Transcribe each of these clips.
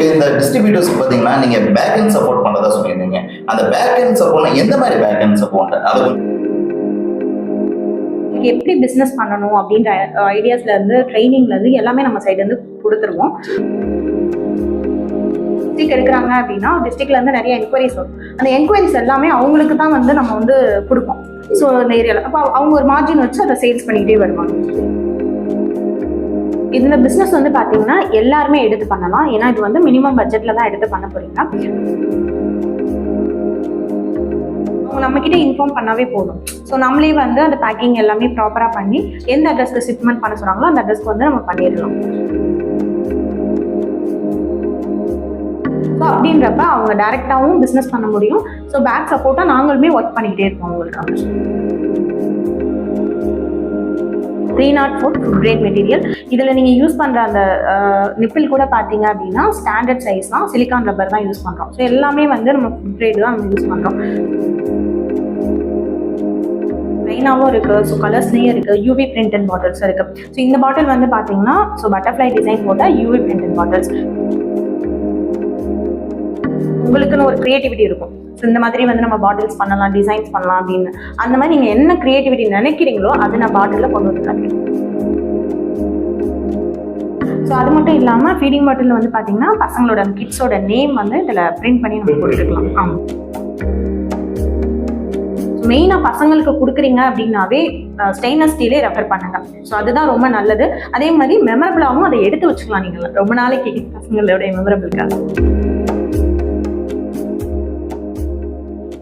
Okay, இந்த distributors பார்த்தீங்கன்னா நீங்க பேக் அண்ட் சப்போர்ட் பண்றதா சொல்லியிருந்தீங்க. அந்த பேக் அண்ட் சப்போர்ட்னா எந்த மாதிரி பேக் அண்ட் சப்போர்ட்? அது எப்படி பிசினஸ் பண்ணணும் அப்படின்ற ஐடியாஸ்ல இருந்து ட்ரைனிங்ல இருந்து எல்லாமே நம்ம சைடு இருந்து கொடுத்துருவோம். டிஸ்ட்ரிக்ட் எடுக்கிறாங்க அப்படின்னா டிஸ்ட்ரிக்ட்ல இருந்து நிறைய என்கொயரிஸ் வரும். அந்த என்கொயரிஸ் எல்லாமே அவங்களுக்கு தான் வந்து நம்ம வந்து கொடுப்போம். ஸோ அந்த ஏரியாவில் அப்போ அவங்க ஒரு மார்ஜின் வச்சு அதை சேல்ஸ் பண்ணிக்கிட்டே வருவாங்க. இந்த பிஸ்னஸ் வந்து பார்த்தீங்கன்னா எல்லாருமே எடுத்து பண்ணலாம். ஏன்னா இது வந்து மினிமம் பட்ஜெட்ல தான் எடுத்து பண்ண போறீங்க. அவங்க நம்ம கிட்ட இன்ஃபார்ம் பண்ணாவே போதும். ஸோ நம்மளே வந்து அந்த பேக்கிங் எல்லாமே ப்ராப்பராக பண்ணி எந்த அட்ரஸ்க்கு ஷிப்மெண்ட் பண்ண சொல்றாங்களோ அந்த அட்ரஸ்க்கு வந்து நம்ம பண்ணிடலாம். ஸோ அப்படின்றப்ப அவங்க டைரெக்டாகவும் பிஸ்னஸ் பண்ண முடியும். ஸோ பேக் சப்போர்ட்டாக நாங்களுமே ஒர்க் பண்ணிக்கிட்டே இருப்போம் உங்களுக்காக. 304 ஃபுட் கிரேட் மெட்டீரியல். இதில் நீங்கள் யூஸ் பண்ணுற அந்த நிப்பிள் கூட பார்த்தீங்க அப்படின்னா ஸ்டாண்டர்ட் சைஸ் தான், சிலிக்கான் ரப்பர் தான் யூஸ் பண்ணுறோம். ஸோ எல்லாமே வந்து நம்ம ஃபுட் கிரேட் தான் நம்ம யூஸ் பண்ணுறோம். லைனாகவும் இருக்குது, ஸோ கலர்ஸ்லேயும் இருக்குது, யூவி பிரிண்டட் பாட்டில்ஸ் இருக்குது. ஸோ இந்த பாட்டில் வந்து பார்த்தீங்கன்னா ஸோ பட்டர்ஃப்ளை டிசைன் போட்ட யூவி பிரிண்டட் பாட்டில்ஸ். உங்களுக்குன்னு ஒரு கிரியேட்டிவிட்டி இருக்கும். ஸோ இந்த மாதிரி வந்து நம்ம பாட்டில்ஸ் பண்ணலாம், டிசைன்ஸ் பண்ணலாம் அப்படின்னு. அந்த மாதிரி நீங்கள் என்ன கிரியேட்டிவிட்டி நினைக்கிறீங்களோ அது நான் பாட்டிலில் கொண்டு வந்து காட்டுறேன். ஸோ அது மட்டும் இல்லாமல் ஃபீடிங் பாட்டில் வந்து பார்த்தீங்கன்னா பசங்களோட கிட்ஸோட நேம் வந்து இதில் பிரிண்ட் பண்ணி நம்ம கொடுத்துக்கலாம். ஆமாம், மெயினாக பசங்களுக்கு கொடுக்குறீங்க அப்படின்னாவே ஸ்டெயின்லெஸ் ஸ்டீலே ரெஃபர் பண்ணுங்க. ஸோ அதுதான் ரொம்ப நல்லது. அதே மாதிரி மெமரபிளாகவும் அதை எடுத்து வச்சுக்கலாம். நீங்கள் ரொம்ப நாளைக்கு பசங்களோட மெமரபிளுக்காக.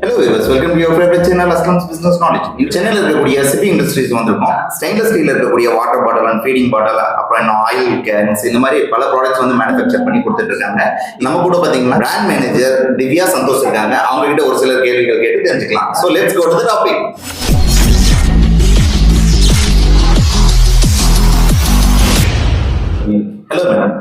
Hello viewers, welcome to your favorite channel Aslam's Business Knowledge. இந்த சேனல்ல இருக்கக்கூடிய ஷிப்பிங் இண்டஸ்ட்ரீஸ் வந்திருக்கோம். ஸ்டெயின்லெஸ் ஸ்டீல்ல இருக்கக்கூடிய water bottle and feeding bottle, அப்புறம் இன்னும் ஆயில் கேன்ஸ், இந்த மாதிரி பல ப்ராடக்ட்ஸ் வந்து மேனுஃபேக்சர் பண்ணி கொடுத்துட்டு இருக்காங்க. நம்ம கூட பாத்தீங்கன்னா பிராண்ட் மேனேஜர் திவ்யா சந்தோஷ் இருக்காங்க. அவங்க கிட்ட ஒரு சில கேள்விகள் கேட்டு தெரிஞ்சுக்கலாம். So let's go to the topic. Hello madam.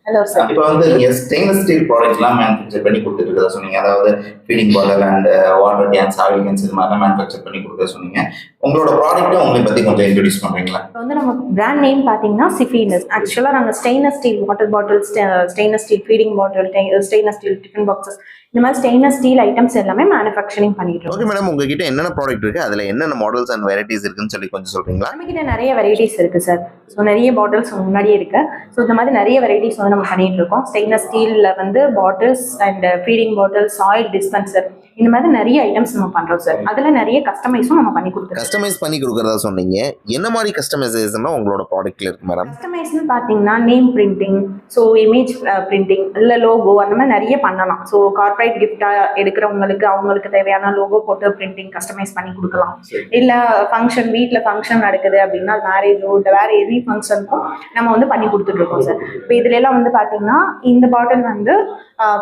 Hello sir. இப்போ வந்து நீங்க ஸ்டெயின்லெஸ் ஸ்டீல் ப்ராடக்ட்லாம் மேனுஃபேக்சர் பண்ணி கொடுத்துட்டு இருக்கதா சொன்னீங்க. அதாவது feeding bottle and water cans, oil cans, இது மாதிரி மேனுஃபேக்சர் பண்ணி கொடுக்க சொன்னீங்க. உங்களோட ப்ராடக்ட்டை உங்களை பத்தி கொஞ்சம் இன்ட்ரோடியூஸ் பண்றீங்களா? இப்போ வந்து நம்ம பிராண்ட் நேம் பார்த்தீங்கன்னா சிஃபினஸ். ஆக்சுவலாக நாங்கள் stainless steel water bottles, stainless steel feeding bottle, stainless steel tiffin boxes, இந்த மாதிரி ஸ்டெயின்லெஸ் ஸ்டீல் ஐட்டம்ஸ் எல்லாமே மேனுஃபேக்சரிங் பண்ணிட்டு இருக்கோம். ஓகே மேடம், உங்ககிட்ட என்னென்ன ப்ராடக்ட் இருக்கு, அதுல என்னென்ன மாடல்ஸ் அண்ட் வெரைட்டிஸ் இருக்குன்னு சொல்லி கொஞ்சம் சொல்றீங்களா? நம்ம கிட்ட நிறைய வெரைட்டிஸ் இருக்கு சார். ஸோ நிறைய பாட்டில்ஸ் முன்னாடியே இருக்கு. ஸோ இந்த மாதிரி நிறைய வெரைட்டிஸ் வந்து நம்ம பண்ணிட்டு இருக்கோம். ஸ்டெயின்லெஸ் ஸ்டீல்ல வந்து bottles and feeding bottles, oil dispenser, இந்த மாதிரி நிறைய ஐட்டம்ஸ் நம்ம பண்றோம் சார். அதுல நிறைய கஸ்டமைஸும் நம்ம பண்ணி கொடுக்குறோம். கஸ்டமைஸ் பண்ணி கொடுக்கறதா சொன்னீங்க. என்ன மாதிரி கஸ்டமைசேஷன் உங்களோட ப்ராடக்ட்ல இருக்கு மேடம்? கஸ்டமைஸ்னு பார்த்தீங்கன்னா name printing, so image printing, இல்லை லோகோ, அந்த மாதிரி நிறைய பண்ணலாம். ஸோ கார்பரேட் கிஃப்டா எடுக்கிறவங்களுக்கு அவங்களுக்கு தேவையான லோகோ போட்டு பிரிண்டிங் கஸ்டமைஸ் பண்ணி கொடுக்கலாம். இல்லை ஃபங்க்ஷன், வீட்டில் ஃபங்க்ஷன் நடக்குது அப்படின்னா மேரேஜோ இல்லை வேற எது ஃபங்க்ஷனுக்கும் நம்ம வந்து பண்ணி கொடுத்துட்டு இருக்கோம் சார். இப்போ இதுல எல்லாம் வந்து பார்த்தீங்கன்னா இந்த பாட்டில் வந்து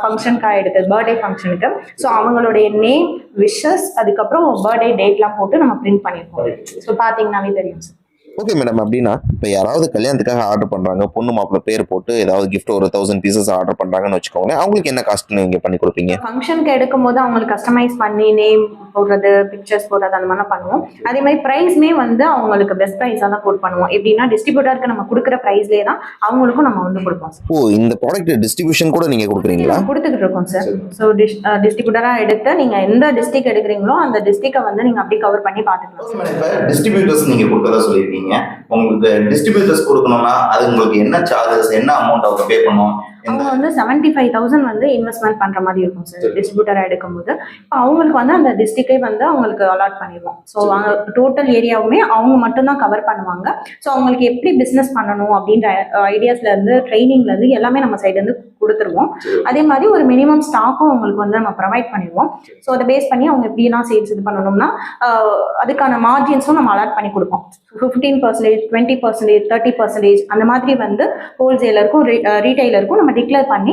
ஃபங்க்ஷனுக்காக எடுத்தது, பர்த்டே ஃபங்க்ஷனுக்கு. ஸோ அவங்களுடைய நேம், விஷஸ், அதுக்கப்புறம் பர்த்டே டேட்லாம் போட்டு நம்ம பிரிண்ட் பண்ணியிருக்கோம். ஸோ பார்த்தீங்கன்னாவே தெரியும் சார். ஓகே மேடம், அப்படின்னா இப்போ யாராவது கல்யாணத்துக்காக ஆர்டர் பண்ணுறாங்க, பொண்ணு மாப்பிள்ளை பேர் போட்டு ஏதாவது கிஃப்ட் ஒரு 1000 பீசஸ் ஆர்டர் பண்ணுறாங்கன்னு வச்சுக்கோங்க, அவங்களுக்கு என்ன காஸ்ட் நீங்கள் பண்ணி கொடுப்பீங்க? ஃபங்க்ஷனுக்கு எடுக்கும் போது அவங்களுக்கு கஸ்டமைஸ் பண்ணி நேம் போடுறது, பிக்சர்ஸ் போடுறது, அந்த மாதிரிலாம் பண்ணுவோம். அதே மாதிரி ப்ரைஸ்மே வந்து அவங்களுக்கு பெஸ்ட் ப்ரைஸாக தான் கோட் பண்ணுவோம். எப்படின்னா டிஸ்ட்ரிபியூட்டருக்கு நம்ம கொடுக்குற ப்ரைஸ்லேயே தான் அவங்களுக்கும் நம்ம வந்து கொடுப்போம் சார். ஓ, இந்த ப்ராடக்ட் டிஸ்ட்ரிபியூஷன் கூட நீங்கள் கொடுக்குறீங்களா? கொடுத்துக்கிட்டு இருக்கோம் சார். ஸோ டிஸ்ட்ரிபியூட்டராக எடுத்து நீங்கள் எந்த டிஸ்ட்ரிக்ட் எடுக்கிறீங்களோ அந்த டிஸ்ட்ரிக்டை வந்து நீங்கள் அப்படி கவர் பண்ணி பார்த்துக்கலாம். இப்போ டிஸ்ட்ரிபியூட்டர்ஸ் நீங்கள் கொடுக்கறதா சொல்லியிருக்கீங்க. உங்களுக்கு டிஸ்ட்ரிபியூட்டர்ஸ் கொடுக்கணும்னா அது உங்களுக்கு என்ன சார்ஜஸ், என்ன அமௌண்ட் அவங்க பே பண்ணுவோம்? அவங்க வந்து 75,000 வந்து இன்வெஸ்ட்மெண்ட் பண்ற மாதிரி இருக்கும் சார் டிஸ்ட்ரிபியூட்டரா எடுக்கும்போது. இப்போ அவங்களுக்கு வந்து அந்த டிஸ்ட்ரிக்டே வந்து அவங்களுக்கு அலாட் பண்ணிடுவோம். ஸோ அவங்க டோட்டல் ஏரியாவுமே அவங்க மட்டும்தான் கவர் பண்ணுவாங்க. ஸோ அவங்களுக்கு எப்படி பிஸ்னஸ் பண்ணணும் அப்படின்ற ஐடியாஸ்ல இருந்து ட்ரைனிங்ல இருந்து எல்லாமே நம்ம சைடு இருந்து கொடுத்துருவோம். அதே மாதிரி ஒரு மினிமம் ஸ்டாக்கும் அவங்களுக்கு வந்து நம்ம ப்ரொவைட் பண்ணிடுவோம். ஸோ அதை பேஸ் பண்ணி அவங்க எப்படிலாம் சேல்ஸ் இது பண்ணணும்னா அதுக்கான மார்ஜின்ஸும் நம்ம அலாட் பண்ணி கொடுப்போம். 15%, 20%, 30% அந்த மாதிரி வந்து ஹோல்சேலருக்கும் ரீட்டைலருக்கும் நம்ம டிக்ளேர் பண்ணி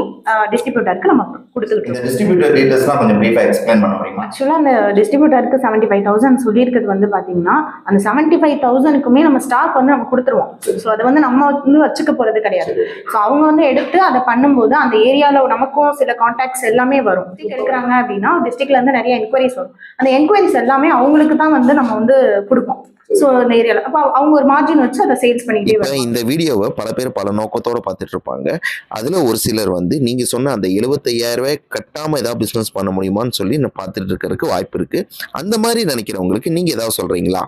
டிஸ்ட்ரிபியூட்டருக்கு நம்ம கொடுத்துருக்கோம். இந்த டிஸ்ட்ரிபியூட்டர் டீடைல்ஸ்லாம் கொஞ்சம் பிரீஃபா எக்ஸ்பிளைன் பண்ண முடியுமா? ஆக்சுவலாக அந்த டிஸ்ட்ரிபியூட்டருக்கு 75,000 சொல்லியிருக்கிறது வந்து பார்த்தீங்கன்னா அந்த 75,000க்குமே நம்ம ஸ்டாக் வந்து நம்ம கொடுத்துருவோம். ஸோ அதை வந்து நம்ம வந்து வச்சுக்க போகிறது கிடையாது. ஸோ அவங்க வந்து எடுத்து அதை பண்ணும்போது அந்த ஏரியாவில் நமக்கும் சில கான்டாக்ட்ஸ் எல்லாமே வரும். எடுக்கிறாங்க அப்படின்னா டிஸ்ட்ரிக்ட்ல இருந்து நிறைய என்கொயரிஸ் வரும். அந்த என்கொயரிஸ் எல்லாமே அவங்களுக்கு தான் வந்து நம்ம வந்து கொடுப்போம். ஸோ இந்த ஏரியாவில் அப்போ அவங்க ஒரு மார்ஜின் வச்சு அதை சேல்ஸ் பண்ணிக்கிட்டே இப்ப வருவாங்க. இந்த வீடியோவை பல பேர் பல நோக்கத்தோட பார்த்துட்டு இருப்பாங்க. அதுல ஒரு சிலர் வந்து நீங்க சொன்ன அந்த 75,000 கட்டாம ஏதாவது பிசினஸ் பண்ண முடியுமான்னு சொல்லி நான் பார்த்துட்டு இருக்கிறதுக்கு வாய்ப்பு இருக்கு. அந்த மாதிரி நினைக்கிறவங்களுக்கு நீங்க ஏதாவது சொல்றீங்களா?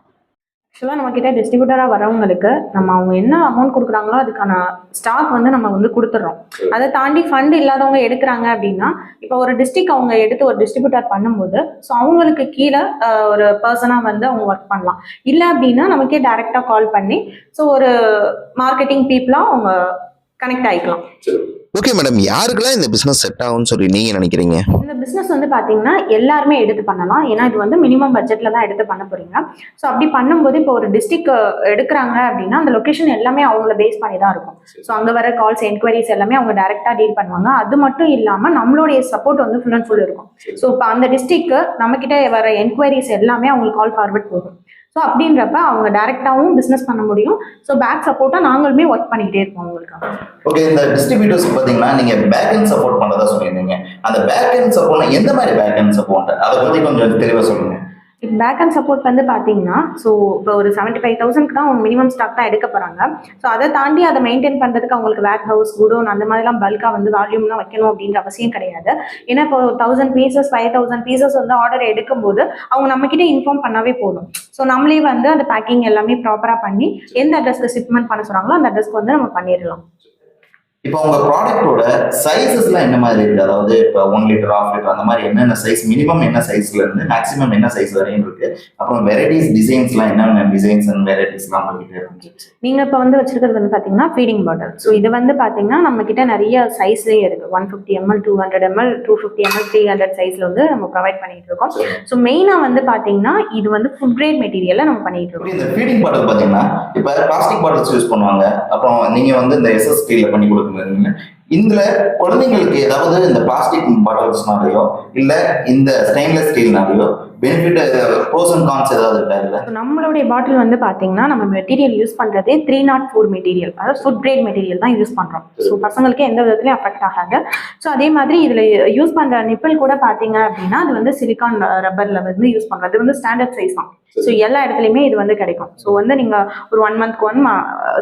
ஆக்சுவலாக நம்ம கிட்ட டிஸ்ட்ரிபியூட்டராக வரவங்களுக்கு நம்ம அவங்க என்ன அமௌண்ட் கொடுக்குறாங்களோ அதுக்கான ஸ்டாக் வந்து நம்ம வந்து கொடுத்துட்றோம். அதை தாண்டி ஃபண்ட் இல்லாதவங்க எடுக்கிறாங்க அப்படின்னா இப்போ ஒரு டிஸ்ட்ரிக்ட் அவங்க எடுத்து ஒரு டிஸ்ட்ரிபியூட்டர் பண்ணும்போது ஸோ அவங்களுக்கு கீழே ஒரு பர்சனாக வந்து அவங்க ஒர்க் பண்ணலாம். இல்லை அப்படின்னா நமக்கே டைரெக்டாக கால் பண்ணி ஸோ ஒரு மார்க்கெட்டிங் பீப்புளாக அவங்க கனெக்ட் ஆகிக்கலாம். ஓகே மேடம், யாருக்கெல்லாம் இந்த பிசினஸ் செட் ஆகும்னு சொல்லி நீங்க நினைக்கிறீங்க? இந்த பிஸ்னஸ் வந்து பார்த்தீங்கன்னா எல்லாருமே எடுத்து பண்ணலாம். ஏன்னா இது வந்து மினிமம் பட்ஜெட்டில் தான் எடுத்து பண்ண போறீங்க. ஸோ அப்படி பண்ணும்போது இப்போ ஒரு டிஸ்ட்ரிக்ட் எடுக்கிறாங்க அப்படின்னா அந்த லொக்கேஷன் எல்லாமே அவங்கள பேஸ் பண்ணி தான் இருக்கும். ஸோ அங்கே வர கால்ஸ் என்கொயரிஸ் எல்லாமே அவங்க டைரெக்டாக டீல் பண்ணுவாங்க. அது மட்டும் இல்லாமல் நம்மளுடைய சப்போர்ட் வந்து ஃபுல் அண்ட் ஃபுல் இருக்கும். ஸோ இப்போ அந்த டிஸ்ட்ரிக்ட் நம்மக்கிட்ட வர என்கொயரிஸ் எல்லாமே அவங்களுக்கு கால் ஃபார்வர்ட் போகும். ஸோ அப்படின்றப்ப அவங்க டைரெக்டாகவும் பிஸ்னஸ் பண்ண முடியும். ஸோ பேக் சப்போர்ட்டாக நாங்களுமே ஒர்க் பண்ணிக்கிட்டே இருப்போம் அவங்களுக்காக. ஓகே, இந்த டிஸ்ட்ரிபியூட்டர்ஸ் பார்த்தீங்கன்னா நீங்க பேக் அண்ட் சப்போர்ட் பண்றதா சொல்லியிருந்தீங்க. அந்த பேக் அண்ட் சப்போர்ட் எந்த மாதிரி பேக் அண்ட் சப்போர்ட் அதை பத்தி கொஞ்சம் தெளிவாக சொல்லுங்க. இப்போ பேக் அண்ட் சப்போர்ட் வந்து பார்த்தீங்கன்னா ஸோ இப்போ ஒரு 75,000க்கு தான் அவங்க மினிமம் ஸ்டாக் தான் எடுக்க போகிறாங்க. ஸோ அதை தாண்டி அதை மெயின்டைன் பண்ணுறதுக்கு அவங்களுக்கு வேர் ஹவுஸ், குடோன் அந்த மாதிரிலாம் பல்காக வந்து வால்யூம்லாம் வைக்கணும் அப்படின்ற அவசியம் கிடையாது. ஏன்னா இப்போ 1000 பீசஸ் 5000 பீசஸ் வந்து ஆர்டர் எடுக்கும்போது அவங்க நம்மக்கிட்ட இன்ஃபார்ம் பண்ணாவே போதும். ஸோ நம்மளே வந்து அந்த பேக்கிங் எல்லாமே ப்ராப்பராக பண்ணி எந்த அட்ரஸ்க்கு ஷிப்மெண்ட் பண்ண சொல்கிறாங்களோ அந்த அட்ரஸ்க்கு வந்து நம்ம பண்ணிடலாம். இப்போ உங்க ப்ராடக்ட்டோட சைஸஸ்லாம் என்ன மாதிரி இருக்கு? அதாவது இப்போ 1 லிட்டர், 1/2 லிட்டர் அந்த மாதிரி என்னென்ன சைஸ், மினிமம் என்ன சைஸ்ல இருந்து மேக்ஸிமம் என்ன சைஸ் வரையும் இருக்கு? அப்புறம் வெரைட்டிஸ், டிசைன்ஸ்லாம் என்னென்ன டிசைன்ஸ் அண்ட் வெரைட்டிஸ்லாம் உங்ககிட்ட இருக்கு? நீங்கள் இப்போ வந்து வச்சிருக்கிறது வந்து பார்த்தீங்கன்னா ஃபீடிங் பாட்டில். ஸோ இது வந்து பார்த்தீங்கன்னா நம்ம கிட்ட நிறைய சைஸ்லேயே இருக்கு. 150 ml, 200 ml, 250 ml, 300 சைஸ்ல வந்து நம்ம ப்ரொவைட் பண்ணிட்டு இருக்கோம். ஸோ மெயினாக வந்து பார்த்தீங்கன்னா இது வந்து ஃபுட் கிரேட் மெட்டீரியல்ல நம்ம பண்ணிட்டு இருக்கோம். இந்த ஃபீடிங் பாட்டில் பார்த்தீங்கன்னா இப்போ பிளாஸ்டிக் பாட்டில்ஸ் யூஸ் பண்ணுவாங்க. அப்புறம் நீங்க வந்து இந்த SSTல பண்ணி கொடுக்குறீங்க. இதுல குழந்தைங்களுக்கு ஏதாவது இந்த பிளாஸ்டிக் பாட்டில்ஸ்னாலயோ இல்ல இந்த ஸ்டெயின்லெஸ் ஸ்டீல்னாலயோ பெனிஃபிட், ப்ரோஸ் அண்ட் கான்ஸ் ஏதாவது இருக்கா இதுல? நம்மளுடைய பாட்டில் வந்து பார்த்தீங்கன்னா நம்ம மெட்டீரியல் யூஸ் பண்ணுறதே 304 மெட்டீரியல், அதாவது ஃபுட் கிரேட் மெட்டீரியல் தான் யூஸ் பண்ணுறோம். ஸோ பசங்களுக்கு எந்த விதத்துலையும் அஃபெக்ட் ஆகாது. ஸோ அதே மாதிரி இதில் யூஸ் பண்ணுற நிப்பிள் கூட பார்த்தீங்க அப்படின்னா அது வந்து சிலிக்கான் ரப்பரில் வந்து யூஸ் பண்ணுறது. அது வந்து ஸ்டாண்டர்ட் சைஸ் தான். ஸோ எல்லா இடத்துலையுமே இது வந்து கிடைக்கும். ஸோ வந்து நீங்கள் ஒரு 1 மந்த்க்கு 1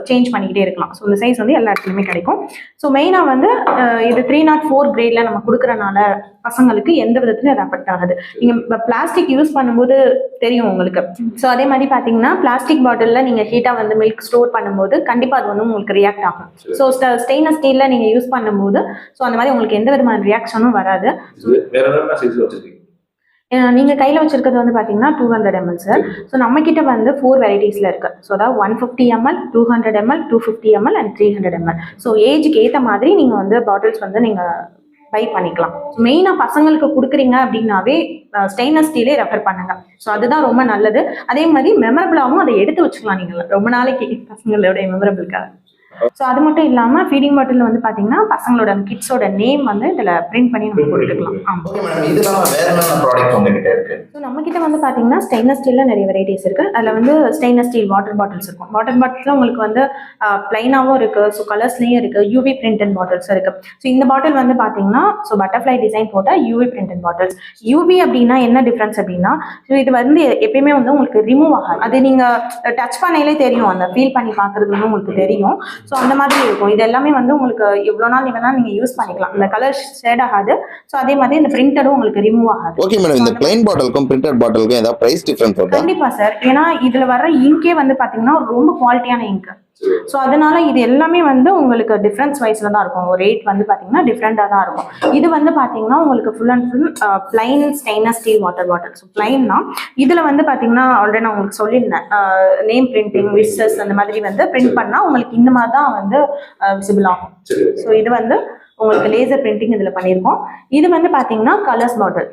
சேஞ்ச் பண்ணிக்கிட்டே இருக்கலாம். ஸோ இந்த சைஸ் வந்து எல்லா இடத்துலையுமே கிடைக்கும். ஸோ மெயினாக வந்து இது 304 கிரேடில் நம்ம கொடுக்குறனால பசங்களுக்கு எந்த விதத்துலையும் அது அஃபெக்ட் ஆகுது. நீங்கள் பிளாஸ்டிக் யூஸ் பண்ணும்போது தெரியும் உங்களுக்கு. ஸோ அதே மாதிரி பார்த்தீங்கன்னா பிளாஸ்டிக் பாட்டிலில் நீங்கள் ஹீட்டாக வந்து மில்க் ஸ்டோர் பண்ணும்போது கண்டிப்பாக அது வந்து உங்களுக்கு ரியாக்ட் ஆகும். ஸோ ஸ்டெயின்லெஸ் ஸ்டீலில் நீங்கள் யூஸ் பண்ணும்போது ஸோ அந்த மாதிரி உங்களுக்கு எந்த விதமான ரியாக்ஷனும் வராது. நீங்க கையில வச்சிருக்கிறது வந்து பாத்தீங்கன்னா 200 ml சார். ஸோ நம்ம கிட்ட வந்து 4 வெரைட்டிஸ்ல இருக்கு. ஸோ அதாவது 150 ml, 200 ml, 250 ml and 300 ml. So ஏஜுக்கு ஏற்ற மாதிரி நீங்க வந்து பாட்டில்ஸ் வந்து நீங்க பை பண்ணிக்கலாம். மெயினா பசங்களுக்கு கொடுக்குறீங்க அப்படின்னாவே ஸ்டெயின்லெஸ் ஸ்டீலே ரெஃபர் பண்ணுங்க. ஸோ அதுதான் ரொம்ப நல்லது. அதே மாதிரி மெமரபிளாகவும் அதை எடுத்து வச்சுக்கலாம் நீங்க ரொம்ப நாளைக்கு பசங்களுடைய மெமரபிளுக்காக. ஸோ அது மட்டும் இல்லாமல் ஃபீடிங் பாட்டில் வந்து பார்த்தீங்கன்னா பசங்களோட கிட்ஸோட நேம் வந்து இதில் பிரிண்ட் பண்ணி நம்ம கொடுத்துக்கலாம். ஸோ நம்ம கிட்ட வந்து பார்த்தீங்கன்னா ஸ்டெயின்லெஸ் ஸ்டீலில் நிறைய வெரைட்டிஸ் இருக்கு. அதில் வந்து ஸ்டெயின்லெஸ் ஸ்டீல் வாட்டர் பாட்டில்ஸ் இருக்கும். வாட்டர் பாட்டில் உங்களுக்கு வந்து பிளைனாகவும் இருக்கு, ஸோ கலர்ஸ்லேயும் இருக்கு, யூவி பிரிண்டட் பாட்டில்ஸ் இருக்கு. ஸோ இந்த பாட்டில் வந்து பார்த்தீங்கன்னா ஸோ பட்டர்ஃப்ளை டிசைன் போட்ட யூவி பிரிண்டட் பாட்டில்ஸ். யூவி அப்படின்னா என்ன டிஃப்ரென்ஸ் அப்படின்னா ஸோ இது வந்து எப்பயுமே வந்து உங்களுக்கு ரிமூவ் ஆகாது. அது நீங்கள் டச் பண்ணையிலே தெரியும், அந்த ஃபீல் பண்ணி பார்க்குறது வந்து உங்களுக்கு தெரியும். ஸோ அந்த மாதிரி இருக்கும். இது எல்லாமே வந்து உங்களுக்கு எவ்வளோ நாள் நீங்கள் யூஸ் பண்ணிக்கலாம். இந்த கலர் ஷேட் ஆகாது. ஸோ அதே மாதிரி இந்த பிரிண்டடும் உங்களுக்கு ரிமூவ் ஆகாது. ஓகே மேடம், இந்த பிளைன் பாட்டிலுக்கும் பிரிண்டட் பாட்டிலுக்கும் ஏதாவது பிரைஸ் டிஃபரன்ஸ் இருக்கா? கண்டிப்பா சார். ஏன்னா இதுல வர இங்கே வந்து பாத்தீங்கன்னா ரொம்ப குவாலிட்டியான இங்க். ஸோ அதனால இது எல்லாமே வந்து உங்களுக்கு டிஃப்ரென்ஸ் வைஸ்ல தான் இருக்கும். ரேட் வந்து பாத்தீங்கன்னா டிஃப்ரெண்டா தான் இருக்கும். இது வந்து பாத்தீங்கன்னா உங்களுக்கு full and full plain stainless steel water bottle. So பிளைன்னா இதுல வந்து பாத்தீங்கன்னா ஆல்ரெடி நான் உங்களுக்கு சொல்லியிருந்தேன், நேம் பிரிண்டிங், விஷஸ் அந்த மாதிரி வந்து பிரிண்ட் பண்ணா உங்களுக்கு இந்த மாதிரி தான் வந்து விசிபிள் ஆகும். ஸோ இது வந்து உங்களுக்கு லேசர் பிரிண்டிங் இதுல பண்ணியிருக்கோம். இது வந்து பாத்தீங்கன்னா கலர்ஸ் பாட்டில்.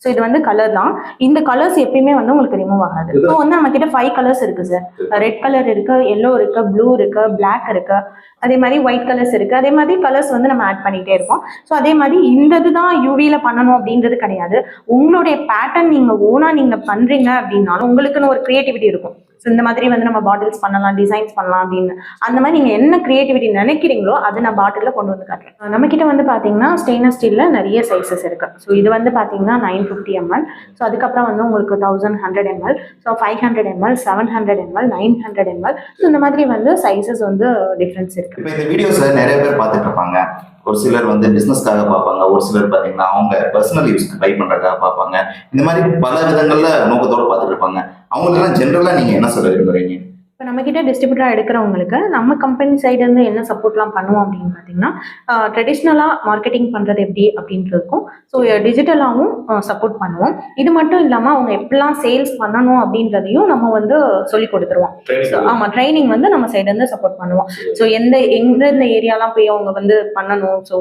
ஸோ இது வந்து கலர் தான். இந்த கலர்ஸ் எப்பயுமே வந்து உங்களுக்கு ரிமூவ் ஆகாது. ஸோ வந்து நம்ம கிட்ட 5 கலர்ஸ் இருக்கு சார். ரெட் கலர் இருக்கு, எல்லோ இருக்கு, ப்ளூ இருக்கு, பிளாக் இருக்கு, அதே மாதிரி ஒயிட் கலர்ஸ் இருக்கு. அதே மாதிரி கலர்ஸ் வந்து நம்ம ஆட் பண்ணிட்டே இருக்கோம். ஸோ அதே மாதிரி இந்த இதுதான் யூவில பண்ணணும் அப்படின்றது கிடையாது. உங்களுடைய பேட்டர்ன் நீங்க ஓனா நீங்க பண்றீங்க அப்படின்னாலும் உங்களுக்குன்னு ஒரு கிரியேட்டிவிட்டி இருக்கும். ஸோ இந்த மாதிரி வந்து நம்ம பாட்டில்ஸ் பண்ணலாம், டிசைன்ஸ் பண்ணலாம் அப்படின்னு. அந்த மாதிரி நீங்கள் என்ன கிரியேட்டிவிட்டி நினைக்கிறீங்களோ அதை நான் பாட்டிலில் கொண்டு வந்து காட்டுறேன். நம்மக்கிட்ட வந்து பார்த்தீங்கன்னா ஸ்டெயின்லெஸ் ஸ்டீலில் நிறைய சைஸஸ் இருக்குது. ஸோ இது வந்து பார்த்தீங்கன்னா 950 ml. ஸோ அதுக்கப்புறம் வந்து உங்களுக்கு 1100 ml, so 500 ml, 700 ml, 900 ml. So இந்த மாதிரி வந்து சைஸஸ் வந்து டிஃப்ரென்ஸ் இருக்குது. இப்போ இந்த வீடியோஸ்ல நிறைய பேர் பார்த்துட்டு இருப்பாங்க. ஒரு சிலர் வந்து பிசினஸ்க்காக பார்ப்பாங்க, ஒரு சிலர் பார்த்தீங்கன்னா அவங்க பர்சனல் யூஸ்க்கு பை பண்றதுக்காக பார்ப்பாங்க. இந்த மாதிரி பல விதங்கள்ல நோக்கத்தோட பார்த்துட்டு இருப்பாங்க. அவங்களுக்கெல்லாம் ஜென்ரலா நீங்க என்ன சொல்ல விரும்புறீங்க? இப்போ நம்மக்கிட்ட டிஸ்ட்ரிபியூட்டராக எடுக்கிறவங்களுக்கு நம்ம கம்பெனி சைடுலேருந்து என்ன சப்போர்ட்லாம் பண்ணுவோம் அப்படின்னு பார்த்தீங்கன்னா, ட்ரெடிஷ்னலாக மார்க்கெட்டிங் பண்ணுறது எப்படி அப்படின்றதுக்கும், ஸோ டிஜிட்டலாகவும் சப்போர்ட் பண்ணுவோம். இது மட்டும் இல்லாமல் அவங்க எப்படிலாம் சேல்ஸ் பண்ணணும் அப்படின்றதையும் நம்ம வந்து சொல்லி கொடுத்துருவோம். ஸோ ஆமாம், ட்ரைனிங் வந்து நம்ம சைடுலேருந்து சப்போர்ட் பண்ணுவோம். ஸோ எந்தெந்த ஏரியாலாம் போய் அவங்க வந்து பண்ணணும், ஸோ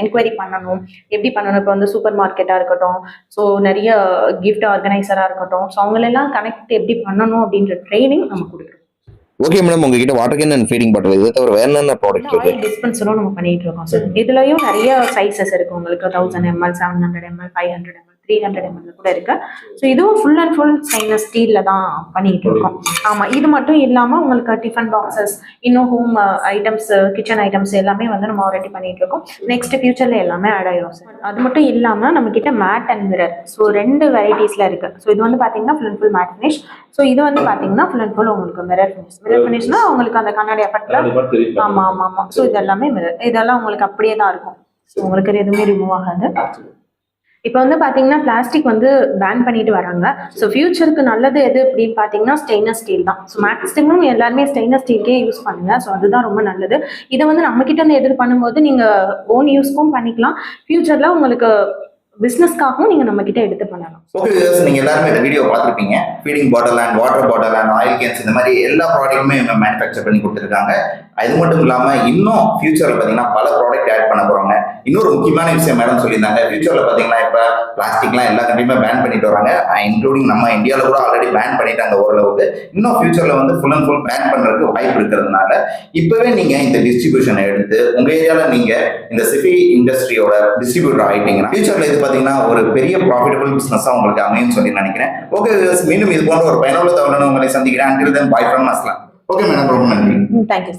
என்கொயரி பண்ணணும், எப்படி பண்ணணும். இப்போ வந்து சூப்பர் மார்க்கெட்டாக இருக்கட்டும், ஸோ நிறைய கிஃப்ட் ஆர்கனைசராக இருக்கட்டும், ஸோ அவங்களெல்லாம் கனெக்ட் எப்படி பண்ணணும் அப்படின்ற ட்ரைனிங் நம்ம கொடுக்குறோம். ஓகே மேடம், உங்ககிட்ட water can and feeding bottle இதை தவிர வேற என்ன ப்ராடக்ட் இருக்கு? ஆயில் டிஸ்பென்சரும் நம்ம பண்ணிட்டு இருக்கோம் சார். இதுலயும் நிறைய சைஸஸ் இருக்கு உங்களுக்கு. 1000 ml, 700 ml, 500 ml, 300 ml கூட இருக்கு. ஸோ இதுவும் ஃபுல் அண்ட் ஃபுல் ஸ்டெயின்லெஸ் ஸ்டீல்ல தான் பண்ணிட்டு இருக்கோம். ஆமா, இது மட்டும் இல்லாம உங்களுக்கு டிஃபன் பாக்ஸஸ், இன்னும் ஹோம் ஐட்டம்ஸ், கிச்சன் ஐட்டம்ஸ் எல்லாமே வந்து நம்ம ஆல்ரெடி பண்ணிட்டு இருக்கோம். நெக்ஸ்ட் ஃபியூச்சர்ல எல்லாமே ஆட் ஆயிரும் சார். அது மட்டும் இல்லாம நம்ம கிட்ட மேட் அண்ட் மிரர், ஸோ 2 வெரைட்டிஸ்ல இருக்கு. ஸோ இது வந்து பாத்தீங்கன்னா full and full matte finish. So இது வந்து பாத்தீங்கன்னா ஃபுல் அண்ட் ஃபுல் உங்களுக்கு மிரர் ஃபினிஷ். மிரர் ஃபினிஷ்னா உங்களுக்கு அந்த கண்ணாடி எஃபெக்ட்ல, ஆமா ஆமா ஆமா. ஸோ இது எல்லாமே மிரர், இதெல்லாம் உங்களுக்கு அப்படியே தான் இருக்கும். ஸோ உங்களுக்கு எதுவுமே ரிமூவ் ஆகாது. இப்போ வந்து பார்த்தீங்கன்னா பிளாஸ்டிக் வந்து பேன் பண்ணிட்டு வராங்க. ஸோ ஃபியூச்சருக்கு நல்லது எது அப்படின்னு பார்த்தீங்கன்னா ஸ்டெயின்லெஸ் ஸ்டீல் தான். ஸோ மேக்ஸிமம் எல்லாருமே ஸ்டெயின்லெஸ் ஸ்டீல்கே யூஸ் பண்ணுங்க. ஸோ அதுதான் ரொம்ப நல்லது. இதை வந்து நம்ம கிட்ட இருந்து எதிர் பண்ணும்போது நீங்கள் ஓன் யூஸ்க்கும் பண்ணிக்கலாம். ஃபியூச்சரில் உங்களுக்கு பிஸ்னஸ்க்காகவும் நீங்கள் நம்ம கிட்ட எடுத்து பண்ணலாம். ஓகே வியூவர்ஸ், நீங்க எல்லாருமே இந்த வீடியோ பார்த்துருப்பீங்க. Feeding bottle and water bottle and oil cans இந்த மாதிரி எல்லா ப்ராடக்ட்டுமே இவங்க மேனுஃபேக்சர் பண்ணி கொடுத்துருக்காங்க. அது மட்டும் இல்லாம இன்னும் ஃபியூச்சர்ல பாத்தீங்கன்னா பல ப்ராடக்ட் ஆட் பண்ண போறாங்க. இன்னொரு முக்கியமான விஷயம் மேடம் சொல்லியிருந்தாங்க, ஃபியூச்சர்ல பாத்தீங்கன்னா இப்ப பிளாஸ்டிக்லாம் எல்லா கண்ட்ரியுமே பேன் பண்ணிட்டு வராங்க, இன்க்ளூடிங் நம்ம இந்தியாவில கூட ஆல்ரெடி பேன் பண்ணிட்டாங்க ஓரளவுக்கு. இன்னும் ஃபியூச்சர்ல வந்து ஃபுல் அண்ட் ஃபுல் பேன் பண்றதுக்கு வாய்ப்பு இருக்கிறதுனால இப்பவே நீங்க இந்த டிஸ்ட்ரிபியூஷனை எடுத்து உங்க ஏரியால நீங்க இந்த சிபி இண்டஸ்ட்ரியோட டிஸ்ட்ரிபியூட்டர் ஆயிட்டீங்கன்னா ஃபியூச்சர்ல இது பாத்தீங்கன்னா ஒரு பெரிய ப்ராஃபிட்டபிள் பிசினஸா உங்களுக்கு அமையும் சொல்லி நினைக்கிறேன். ஓகே, மீண்டும் இது போன்ற ஒரு பயனுள்ள தகவலை உங்களை சந்திக்கிறேன். Until then, bye from Aslan. Okay madam, ரொம்ப நன்றி. தேங்க்யூ.